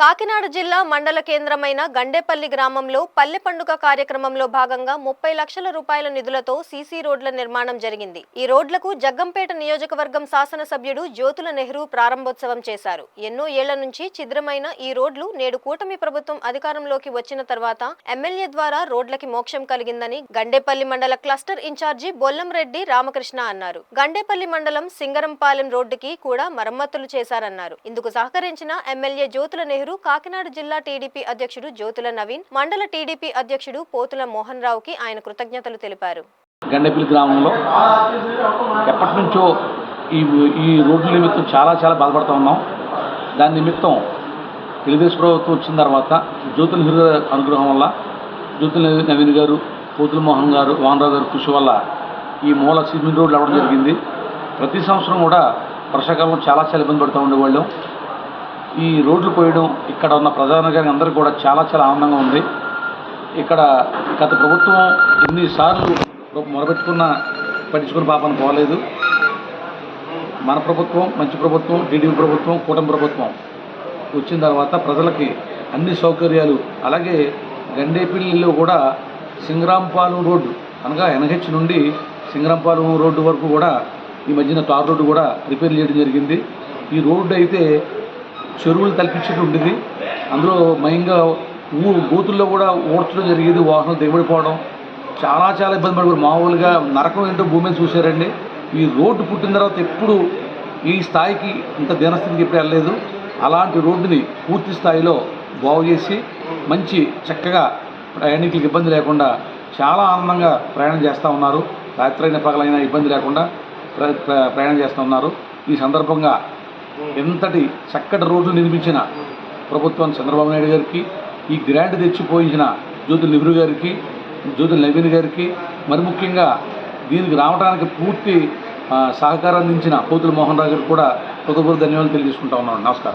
కాకినాడ జిల్లా మండల కేంద్రమైన గండేపల్లి గ్రామంలో పల్లె పండుగ కార్యక్రమంలో భాగంగా 30 లక్షల రూపాయల నిధులతో సీసీ రోడ్ల నిర్మాణం జరిగింది. ఈ రోడ్లకు జగ్గంపేట నియోజకవర్గం శాసనసభ్యుడు జ్యోతుల నెహ్రూ ప్రారంభోత్సవం చేశారు. ఎన్నో ఏళ్ల నుంచి ఛిద్రమైన ఈ రోడ్లు నేడు కూటమి ప్రభుత్వం అధికారంలోకి వచ్చిన తర్వాత ఎమ్మెల్యే ద్వారా రోడ్లకి మోక్షం కలిగిందని గండేపల్లి మండల క్లస్టర్ ఇన్ఛార్జి బొల్లంరెడ్డి రామకృష్ణ అన్నారు. గండేపల్లి మండలం సింగరంపాలెం రోడ్డుకి కూడా మరమ్మతులు చేశారన్నారు. ఇందుకు సహకరించిన ఎమ్మెల్యే జ్యోతుల నెహ్రూ, కాకినాడ జిల్లా టీడీపీ అధ్యక్షుడు జ్యోతుల నవీన్, మండల టీడీపీ అధ్యక్షుడు పోతుల మోహన్ రావుకి ఆయన కృతజ్ఞతలు తెలిపారు. గండేపల్లి గ్రామంలో ఎప్పటి నుంచో ఈ రోడ్ల నిమిత్తం చాలా బాధపడుతూ ఉన్నాం. దాని నిమిత్తం తెలుగుదేశం ప్రభుత్వం వచ్చిన తర్వాత జ్యోతుల నెహ్రూ అనుగ్రహం వల్ల, జ్యోతుల నవీన్ గారు, పోతుల మోహన్ రావు గారు కృషి వల్ల ఈ మూల సిమెంట్ రోడ్లు అవ్వడం జరిగింది. ప్రతి సంవత్సరం కూడా వర్షాకాలం చాలా ఇబ్బంది పడుతూ ఉండేవాళ్ళం. ఈ రోడ్లు పోయడం ఇక్కడ ఉన్న ప్రధానగారికి అందరికీ కూడా చాలా ఆనందంగా ఉంది. ఇక్కడ గత ప్రభుత్వం ఎన్నిసార్లు మొరబెట్టుకున్న పట్టించుకుని పాపను పోలేదు. మన ప్రభుత్వం, మంచి ప్రభుత్వం, టీడీపీ ప్రభుత్వం, కూటమి ప్రభుత్వం వచ్చిన తర్వాత ప్రజలకి అన్ని సౌకర్యాలు, అలాగే గండేపల్లిలో కూడా సింగరాంపాలెం రోడ్డు అనగా ఎన్హెచ్ నుండి సింగరాంపాలెం రోడ్డు వరకు కూడా ఈ మధ్యన తార్ రోడ్డు కూడా రిపేర్ చేయడం జరిగింది. ఈ రోడ్డు అయితే చెరువులు తలపించేట్టు ఉండేది. అందులో మయంగా గోతుల్లో కూడా ఓడ్చడం జరిగేది. వాహనాలు దిగబడిపోవడం చాలా ఇబ్బంది పడిపోయి మామూలుగా నరకం ఏంటో భూమి మీద చూశారండి. ఈ రోడ్డు పుట్టిన తర్వాత ఎప్పుడు ఈ స్థాయికి ఇంత దీనస్థితికి ఎప్పుడు వెళ్ళలేదు. అలాంటి రోడ్డుని పూర్తి స్థాయిలో బాగు చేసి మంచి చక్కగా ప్రయాణికులకు ఇబ్బంది లేకుండా చాలా ఆనందంగా ప్రయాణం చేస్తూ ఉన్నారు. రాత్రైన పగలైనా ఇబ్బంది లేకుండా ప్రయాణం చేస్తూ ఉన్నారు. ఈ సందర్భంగా ఎంతటి చక్కటి రోడ్లు నిర్మించిన ప్రభుత్వం చంద్రబాబు నాయుడు గారికి, ఈ గ్రాంట్ తెచ్చిపోయించిన జ్యోతుల నెహ్రూ గారికి, జ్యోతుల నవీన్ గారికి, మరి ముఖ్యంగా దీనికి రావడానికి పూర్తి సహకారం అందించిన పోతుల మోహన్ రావు గారికి కూడా హృదయపూర్వక ధన్యవాదాలు తెలియజేసుకుంటా ఉన్నాను. నమస్కారం.